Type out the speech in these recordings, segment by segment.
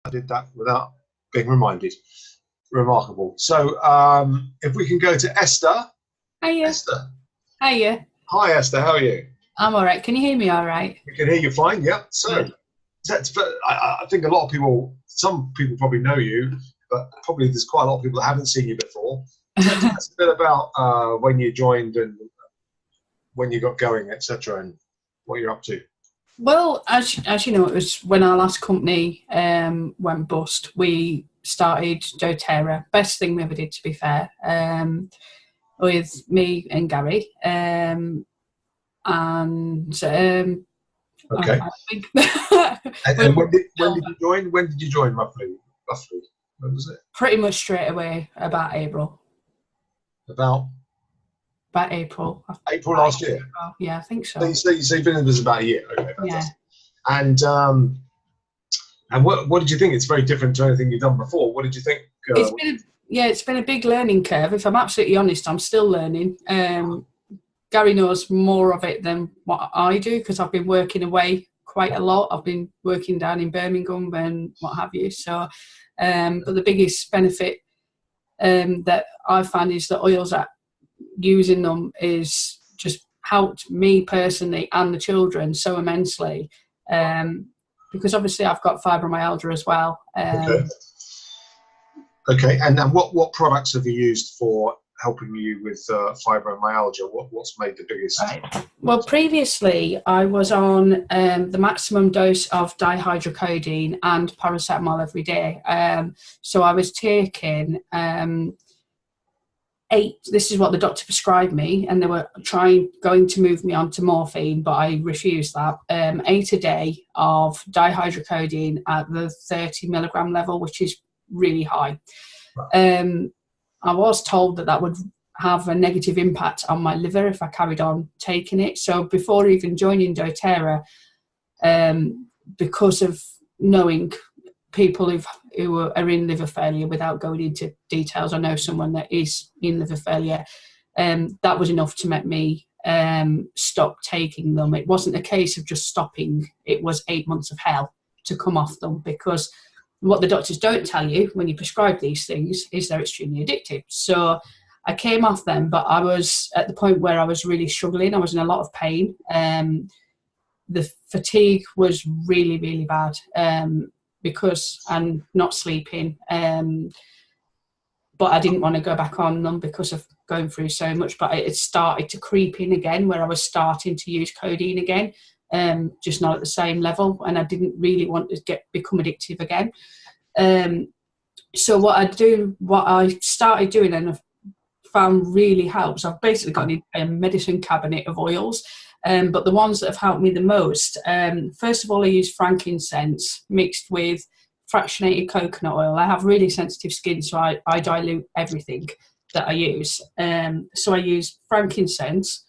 I did that without being reminded. Remarkable. So if we can go to Esther. Hiya. Esther. Hiya. Hi, Esther. How are you? I'm all right. Can you hear me all right? We can hear you fine. Yeah. So I think a lot of people, some people probably know you, but probably there's quite a lot of people that haven't seen you before. Tell us a bit about when you joined and when you got going, etc., and what you're up to. Well, as you know, it was when our last company went bust. We started doTERRA. Best thing we ever did, to be fair, with me and Gary. Okay. I think and when did you join? When did you join, roughly? When was it? Pretty much straight away, about April. About April. April last year? Yeah, I think so. So you've been in this about a year. Okay, fantastic. Yeah. And what did you think? It's very different to anything you've done before. What did you think? It's been a big learning curve. If I'm absolutely honest, I'm still learning. Gary knows more of it than what I do because I've been working away quite a lot. I've been working down in Birmingham and what have you. So, but the biggest benefit that I find is the oils that using them is just helped me personally and the children so immensely. Because obviously I've got fibromyalgia as well. Okay. And what products have you used for helping you with fibromyalgia? What's made the biggest? Right. Well, previously I was on the maximum dose of dihydrocodone and paracetamol every day. So I was taking 8. This is what the doctor prescribed me, and they were going to move me on to morphine, but I refused that. 8 a day of dihydrocodone at the 30 milligram level, which is really high. Right. I was told that would have a negative impact on my liver if I carried on taking it. So before even joining doTERRA, because of knowing people who are in liver failure, without going into details, I know someone that is in liver failure, that was enough to make me stop taking them. It wasn't a case of just stopping. It was 8 months of hell to come off them, because what the doctors don't tell you when you prescribe these things is they're extremely addictive. So I came off them, but I was at the point where I was really struggling. I was in a lot of pain. The fatigue was really, really bad because I'm not sleeping. But I didn't want to go back on them because of going through so much. But it started to creep in again, where I was starting to use codeine again. Just not at the same level, and I didn't really want to become addictive again. So what I started doing and I've found really helps, I've basically got a medicine cabinet of oils, but the ones that have helped me the most, first of all, I use frankincense mixed with fractionated coconut oil. I have really sensitive skin, so I dilute everything that I use. So I use frankincense,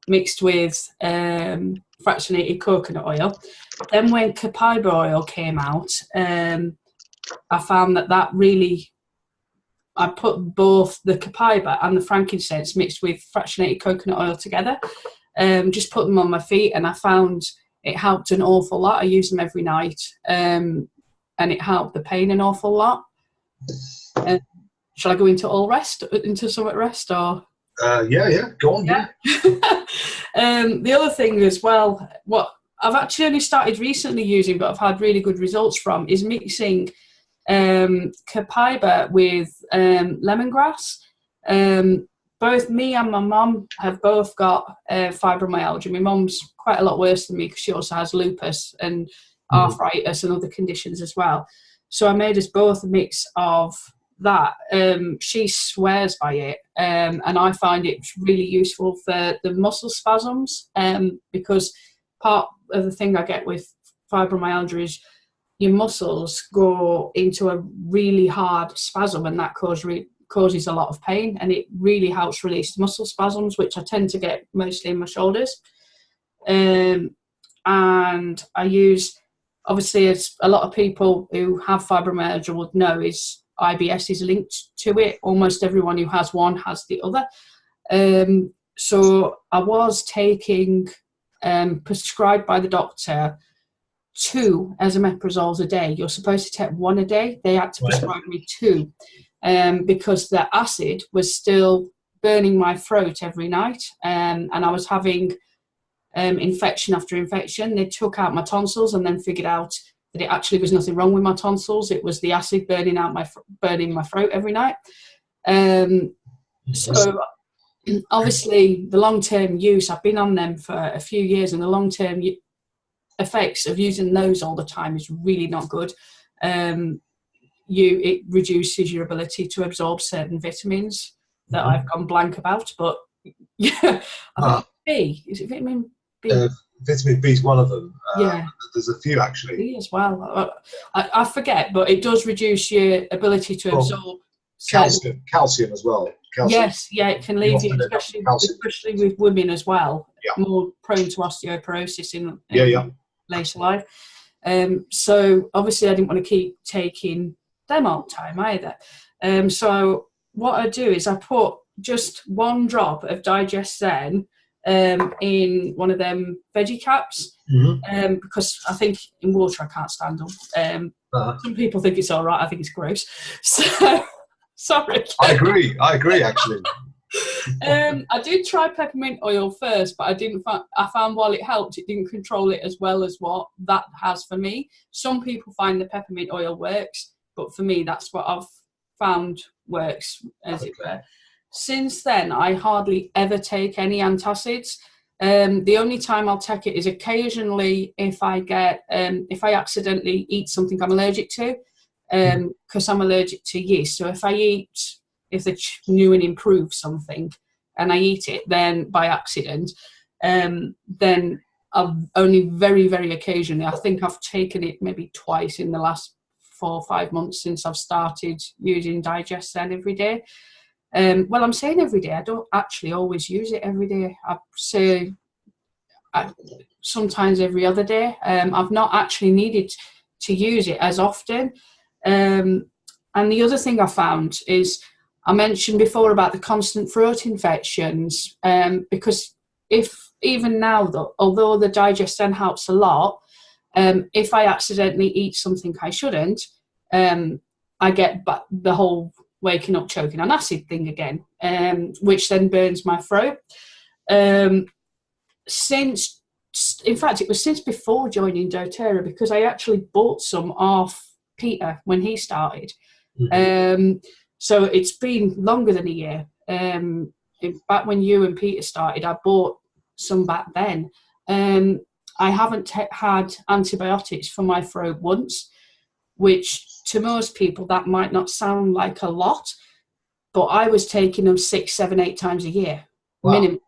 mixed with fractionated coconut oil. Then when copaiba oil came out, I found that really, I put both the copaiba and the frankincense mixed with fractionated coconut oil together, just put them on my feet, and I found it helped an awful lot. I use them every night, and it helped the pain an awful lot. Shall I go into some rest, or? Yeah, go on. Yeah. The other thing as well, what I've actually only started recently using, but I've had really good results from, is mixing copaiba with lemongrass. Both me and my mum have both got fibromyalgia. My mum's quite a lot worse than me because she also has lupus and arthritis and other conditions as well. So I made us both a mix of that. She swears by it, and I find it really useful for the muscle spasms, because part of the thing I get with fibromyalgia is your muscles go into a really hard spasm, and that causes a lot of pain, and it really helps release muscle spasms, which I tend to get mostly in my shoulders. And I use, obviously, as a lot of people who have fibromyalgia would know, is IBS is linked to it. Almost everyone who has one has the other. So I was taking, prescribed by the doctor, 2 esomeprazoles a day. You're supposed to take 1 a day. They had to prescribe me 2 because the acid was still burning my throat every night, and I was having infection after infection. They took out my tonsils and then figured out that it actually was nothing wrong with my tonsils. It was the acid burning my throat every night. So obviously the long-term use, I've been on them for a few years, and the long-term effects of using those all the time is really not good. It reduces your ability to absorb certain vitamins that I've gone blank about, but yeah, I think B, is it vitamin B? Vitamin B is one of them. Yeah, there's a few actually. B as well. I forget, but it does reduce your ability to absorb calcium as well. Calcium. Yes, yeah, it can leave you, especially with women as well, more prone to osteoporosis in later life. So obviously I didn't want to keep taking them all the time either. So what I do is I put just 1 drop of Digest Zen in one of them veggie caps, because I think in water I can't stand them. Some people think it's all right. I think it's gross. So sorry. I agree actually. I did try peppermint oil first, but I found while it helped, it didn't control it as well as what that has for me. Some people find the peppermint oil works, but for me, that's what I've found works, as it were. Since then, I hardly ever take any antacids. The only time I'll take it is occasionally if I accidentally eat something I'm allergic to, because I'm allergic to yeast. So if they new and improve something and I eat it then by accident, then I've only very, very occasionally, I think I've taken it maybe twice in the last 4 or 5 months since I've started using Digest Zen every day. Well, I'm saying every day. I don't actually always use it every day. I say sometimes every other day. I've not actually needed to use it as often. And the other thing I found is, I mentioned before about the constant throat infections, because even now, although the Digest Zen helps a lot, if I accidentally eat something I shouldn't, I get the whole waking up choking on acid thing again, which then burns my throat. In fact, it was since before joining doTERRA, because I actually bought some off Peter when he started. So it's been longer than a year. Back when you and Peter started, I bought some back then. I haven't had antibiotics for my throat once, which to most people that might not sound like a lot, but I was taking them 6, 7, 8 times a year. Wow. Minimum,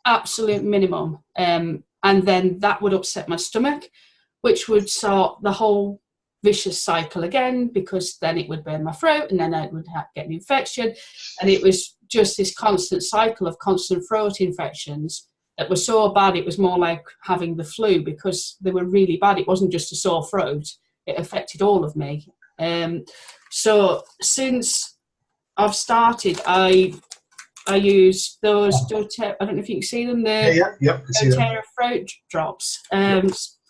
absolute minimum. And then that would upset my stomach, which would start the whole vicious cycle again, because then it would burn my throat and then I would get an infection. And it was just this constant cycle of constant throat infections that were so bad it was more like having the flu, because they were really bad. It wasn't just a sore throat, it affected all of me. So since I've started, I use those doTERRA, I don't know if you can see them, the doTERRA throat drops.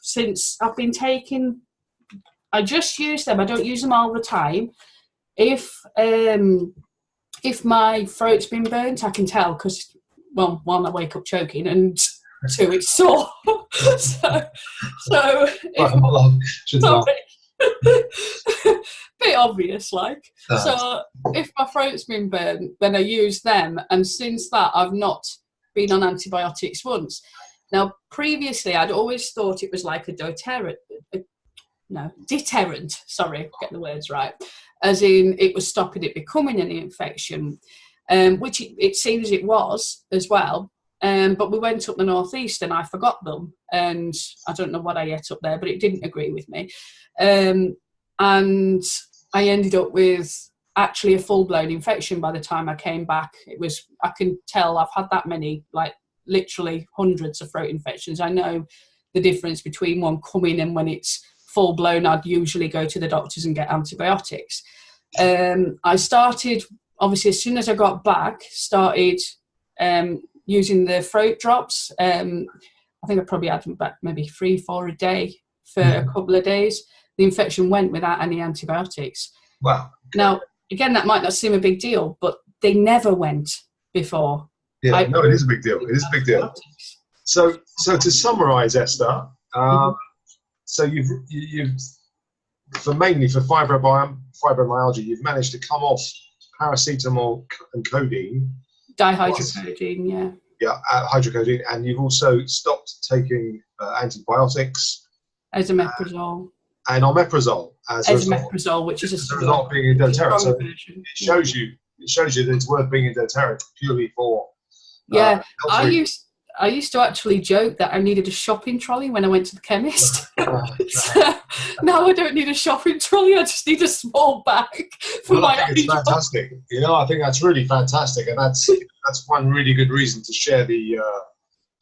Since I've been taking, I just use them. I don't use them all the time. If my throat's been burnt, I can tell, because, well, 1, I wake up choking, and 2, it's sore. so bit obvious, like. So if my throat's been burnt, then I use them, and since that, I've not been on antibiotics once. Now, previously, I'd always thought it was like a deterrent, sorry, get the words right, as in it was stopping it becoming an infection, which it seems it was as well. But we went up the northeast and I forgot them, and I don't know what I ate up there, but it didn't agree with me. And I ended up with actually a full-blown infection by the time I came back. I can tell I've had that many, like literally hundreds of throat infections. I know the difference between one coming and when it's full blown. I'd usually go to the doctors and get antibiotics. I started, obviously, as soon as I got back, using the throat drops. I think I probably had them back maybe 3, 4 a day for a couple of days. The infection went without any antibiotics. Wow. Now, again, that might not seem a big deal, but they never went before. Yeah, no, it is a big deal. It is a big deal. So to summarise, Esther, so you've mainly for fibromyalgia, you've managed to come off paracetamol and codeine. Dihydrocodeine, yeah. Yeah, hydrocodone, and you've also stopped taking antibiotics. Esomeprazole. And omeprazole. Esomeprazole, which is a result of being in doTERRA. So it shows you that it's worth being in doTERRA purely for. Yeah, I used to actually joke that I needed a shopping trolley when I went to the chemist. So now I don't need a shopping trolley. I just need a small bag for my. I think it's fantastic. You know, I think that's really fantastic, and that's one really good reason to share the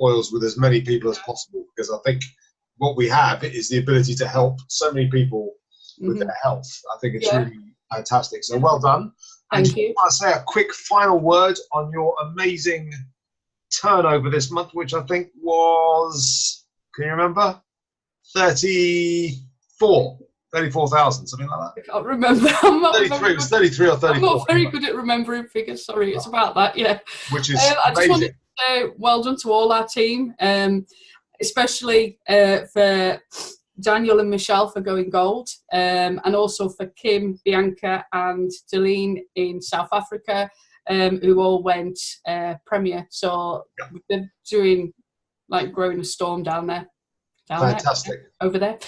oils with as many people as possible, because I think what we have is the ability to help so many people with their health. I think it's really fantastic. So well done. Thank you. I want to say a quick final word on your amazing turnover this month, which I think was, can you remember? 34,000, something like that. I can't remember. I'm not 33, it was 33 or 34. I'm not very good at remembering figures. Sorry, it's about that, yeah. Which is I just amazing. wanted to say well done to all our team, especially for Daniel and Michelle for going gold, and also for Kim, Bianca and Delene in South Africa, who all went Premier. So they're doing like growing a storm down there. Fantastic. Over there.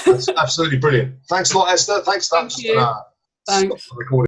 That's absolutely brilliant. Thanks a lot, Esther. Thanks. Thank you. Thanks. Recording.